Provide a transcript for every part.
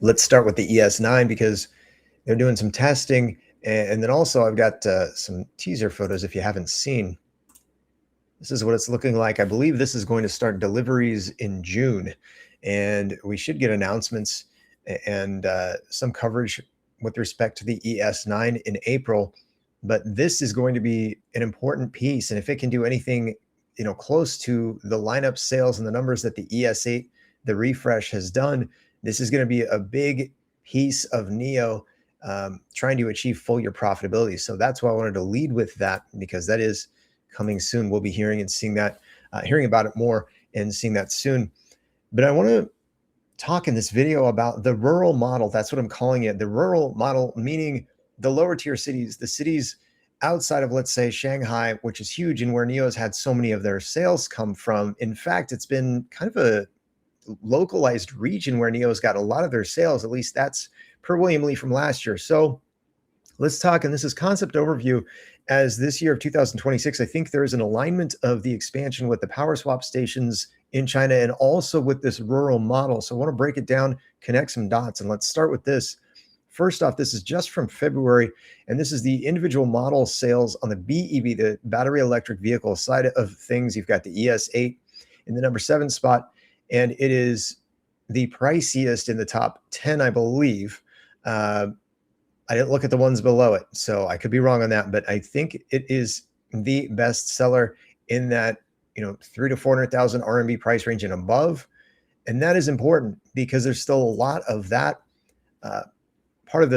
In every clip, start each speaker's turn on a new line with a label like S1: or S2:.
S1: Let's start with the ES9 because they're doing some testing. And then also I've got some teaser photos if you haven't seen. This is what it's looking like. I believe this is going to start deliveries in June, and we should get announcements and some coverage with respect to the ES9 in April. But this is going to be an important piece, and if it can do anything, close to the lineup sales and the numbers that the ES8, the refresh, has done, this is going to be a big piece of NIO trying to achieve full year profitability. So that's why I wanted to lead with that, because that is coming soon. We'll be hearing and seeing that, hearing about it more and seeing that soon. But I want to talk in this video about the rural model. That's what I'm calling it. The rural model, meaning the lower tier cities, the cities outside of, let's say, Shanghai, which is huge and where NIO has had so many of their sales come from. In fact, it's been kind of a localized region where NIO has got a lot of their sales. At least that's per William Lee from last year. So let's talk, and this is concept overview. As this year of 2026, I think there is an alignment of the expansion with the power swap stations in China and also with this rural model. So I want to break it down, connect some dots, and let's start with this. First off, this is just from February, and this is the individual model sales on the BEV, the battery electric vehicle side of things. You've got the ES8 in the number 7 spot, and it is the priciest in the top 10, I believe. I didn't look at the ones below it, so I could be wrong on that, but I think it is the best seller in that, 300,000 to 400,000 RMB price range and above. And that is important because there's still a lot of that part of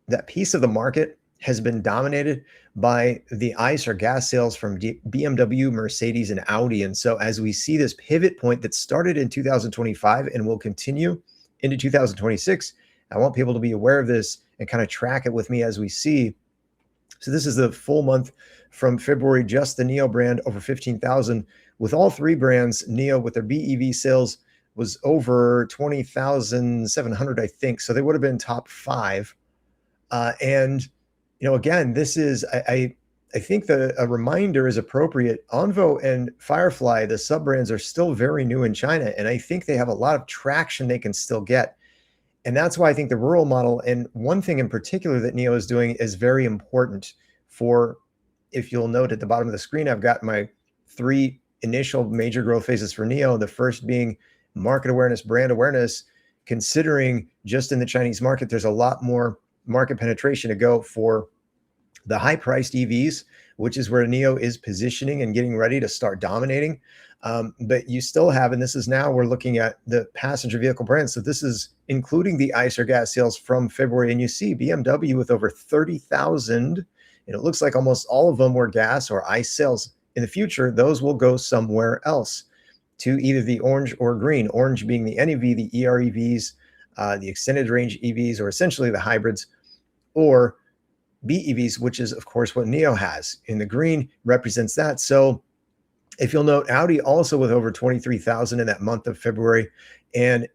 S1: that piece of the market has been dominated by the ICE or gas sales from BMW, Mercedes, and Audi. And so as we see this pivot point that started in 2025 and will continue into 2026, I want people to be aware of this and kind of track it with me as we see. So this is the full month from February, just the NIO brand over 15,000. With all three brands, NIO with their BEV sales was over 20,700, I think. So they would have been top 5. And, again, this is, I think a reminder is appropriate. Onvo and Firefly, the sub-brands, are still very new in China. And I think they have a lot of traction they can still get. And that's why I think the rural model, and one thing in particular that NIO is doing, is very important for, if you'll note at the bottom of the screen, I've got my 3 initial major growth phases for NIO. The first being market awareness, brand awareness, considering just in the Chinese market, there's a lot more market penetration to go for the high-priced EVs, which is where NIO is positioning and getting ready to start dominating. But you still have, and this is now we're looking at the passenger vehicle brands. So this is including the ICE or gas sales from February. And you see BMW with over 30,000, and it looks like almost all of them were gas or ICE sales. In the future, those will go somewhere else to either the orange or green, orange being the NEV, the EREVs, the extended range EVs, or essentially the hybrids, or BEVs, which is, of course, what NIO has. And the green represents that. So if you'll note, Audi also with over 23,000 in that month of February. And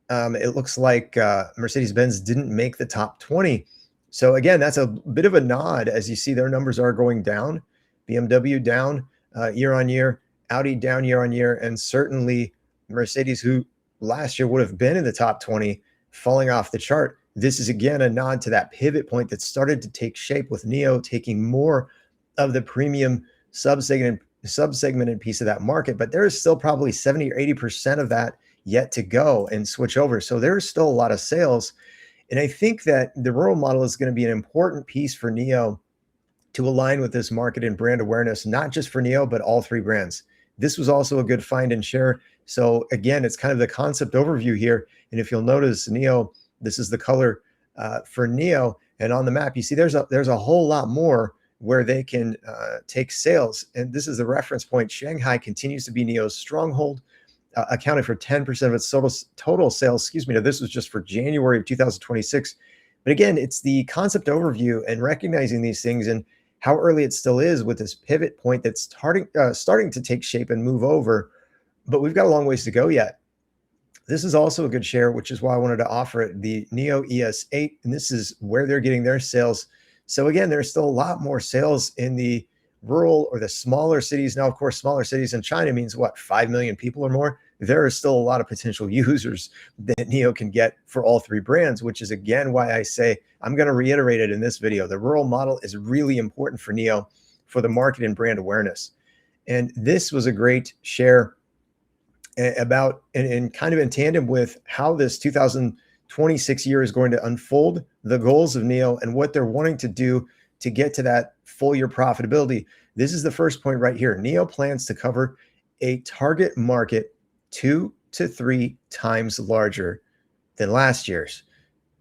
S1: it looks like Mercedes-Benz didn't make the top 20. So again, that's a bit of a nod as you see their numbers are going down. BMW down year on year, Audi down year on year, and certainly Mercedes, who last year would have been in the top 20, falling off the chart. This is again a nod to that pivot point that started to take shape with NIO taking more of the premium subsegmented piece of that market, but there is still probably 70 or 80% of that yet to go and switch over. So there's still a lot of sales. And I think that the rural model is going to be an important piece for NIO to align with this market and brand awareness, not just for NIO, but all 3 brands. This was also a good find and share. So again, it's kind of the concept overview here. And if you'll notice, NIO, this is the color for NIO. And on the map, you see there's a whole lot more where they can take sales. And this is the reference point. Shanghai continues to be NIO's stronghold, accounted for 10% of its total sales. Excuse me. Now, this was just for January of 2026. But again, it's the concept overview and recognizing these things and how early it still is with this pivot point that's starting to take shape and move over. But we've got a long ways to go yet. This is also a good share, which is why I wanted to offer it, the NIO ES8. And this is where they're getting their sales. So again, there's still a lot more sales in the rural or the smaller cities. Now, of course, smaller cities in China means what, 5 million people or more? there are still a lot of potential users that NIO can get for all three brands, which is again why I say I'm going to reiterate it in this video. The rural model is really important for NIO for the market and brand awareness. And this was a great share about and kind of in tandem with how this 2026 year is going to unfold, the goals of NIO and what they're wanting to do to get to that full year profitability. This is the first point right here. NIO plans to cover a target market 2 to 3 times larger than last year's.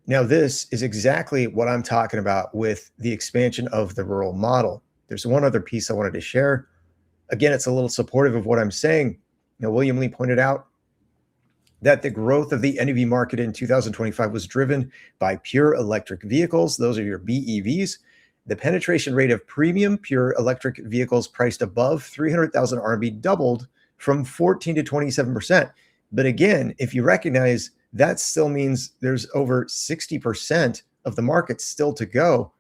S1: Now, this is exactly what I'm talking about with the expansion of the rural model. There's one other piece I wanted to share. Again, it's a little supportive of what I'm saying. William Li pointed out that the growth of the NEV market in 2025 was driven by pure electric vehicles. Those are your BEVs. The penetration rate of premium pure electric vehicles priced above 300,000 RMB doubled from 14 to 27%. But again, if you recognize that still means there's over 60% of the market still to go,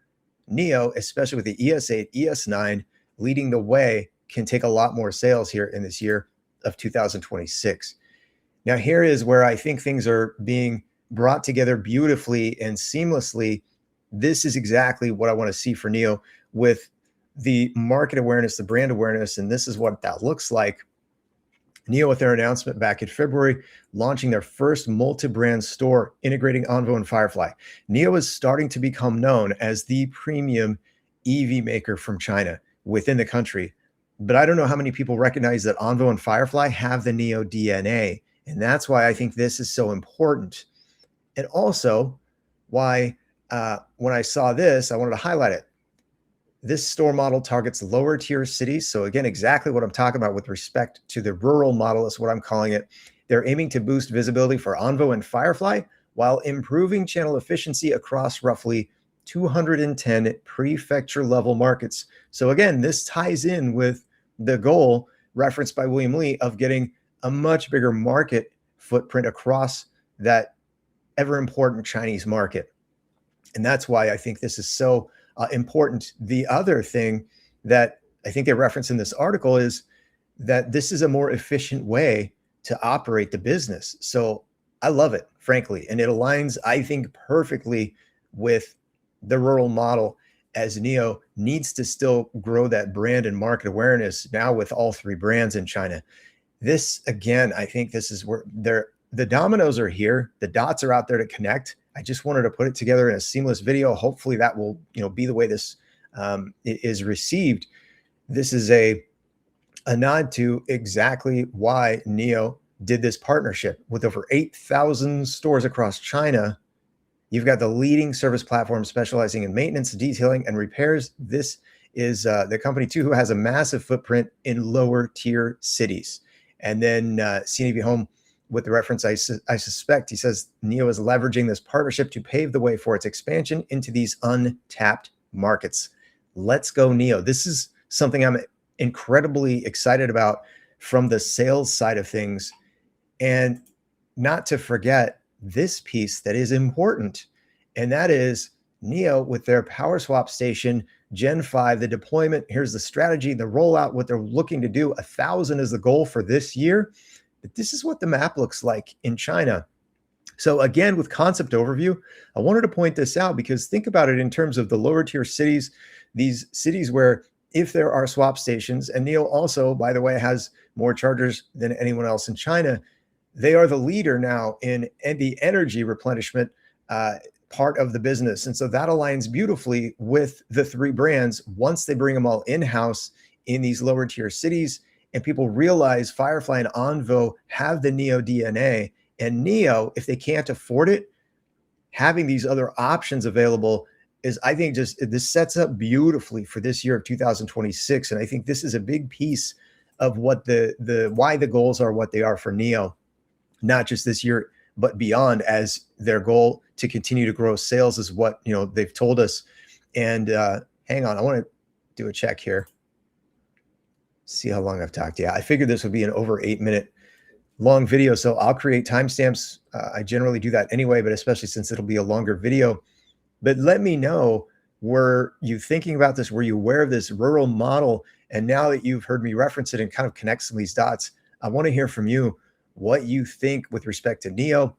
S1: NIO, especially with the ES8, ES9 leading the way, can take a lot more sales here in this year of 2026. Now, here is where I think things are being brought together beautifully and seamlessly. This is exactly what I want to see for NIO with the market awareness, the brand awareness, and this is what that looks like. NIO, with their announcement back in February, launching their first multi-brand store integrating Onvo and Firefly. NIO is starting to become known as the premium EV maker from China within the country. But I don't know how many people recognize that Onvo and Firefly have the NIO DNA. And that's why I think this is so important. And also why when I saw this, I wanted to highlight it. This store model targets lower tier cities. So again, exactly what I'm talking about with respect to the rural model is what I'm calling it. They're aiming to boost visibility for Onvo and Firefly while improving channel efficiency across roughly 210 prefecture level markets. So again, this ties in with the goal referenced by William Li of getting a much bigger market footprint across that ever important Chinese market. And that's why I think this is so important. The other thing that I think they reference in this article is that this is a more efficient way to operate the business. So I love it, frankly, and it aligns, I think, perfectly with the rural model as NIO needs to still grow that brand and market awareness now with all three brands in China. This, again, I think this is where the dominoes are here. The dots are out there to connect. I just wanted to put it together in a seamless video. Hopefully that will, be the way this is received. This is a nod to exactly why NIO did this partnership with over 8,000 stores across China. You've got the leading service platform specializing in maintenance, detailing, and repairs. This is the company Tuhu has a massive footprint in lower tier cities. And then CNV Home, with the reference, I suspect, he says NIO is leveraging this partnership to pave the way for its expansion into these untapped markets. Let's go NIO. This is something I'm incredibly excited about from the sales side of things. And not to forget this piece that is important, and that is NIO with their power swap station Gen 5, the deployment. Here's the strategy, the rollout, what they're looking to do. 1,000 is the goal for this year. But this is what the map looks like in China. So again, with concept overview, I wanted to point this out because think about it in terms of the lower tier cities, these cities where if there are swap stations, and NIO also, by the way, has more chargers than anyone else in China, they are the leader now in the energy replenishment part of the business. And so that aligns beautifully with the three brands once they bring them all in-house in these lower tier cities. And people realize Firefly and Onvo have the NIO DNA. And NIO, if they can't afford it, having these other options available is, I think, this sets up beautifully for this year of 2026. And I think this is a big piece of what why the goals are what they are for NIO, not just this year, but beyond, as their goal to continue to grow sales is what they've told us. And hang on, I want to do a check here. See how long I've talked. Yeah, I figured this would be an over 8-minute long video, so I'll create timestamps. I generally do that anyway, but especially since it'll be a longer video. But let me know, were you thinking about this? Were you aware of this rural model? And now that you've heard me reference it and kind of connect some of these dots, I want to hear from you. what you think with respect to NIO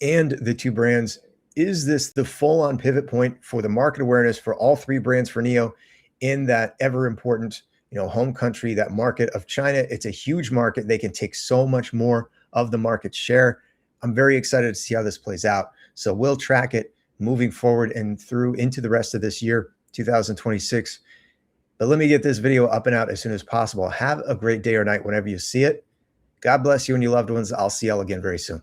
S1: and the two brands. Is this the full-on pivot point for the market awareness for all three brands for NIO in that ever important, home country, that market of China? It's a huge market. They can take so much more of the market share. I'm very excited to see how this plays out. So we'll track it moving forward and through into the rest of this year, 2026. But let me get this video up and out as soon as possible. Have a great day or night whenever you see it. God bless you and your loved ones. I'll see y'all again very soon.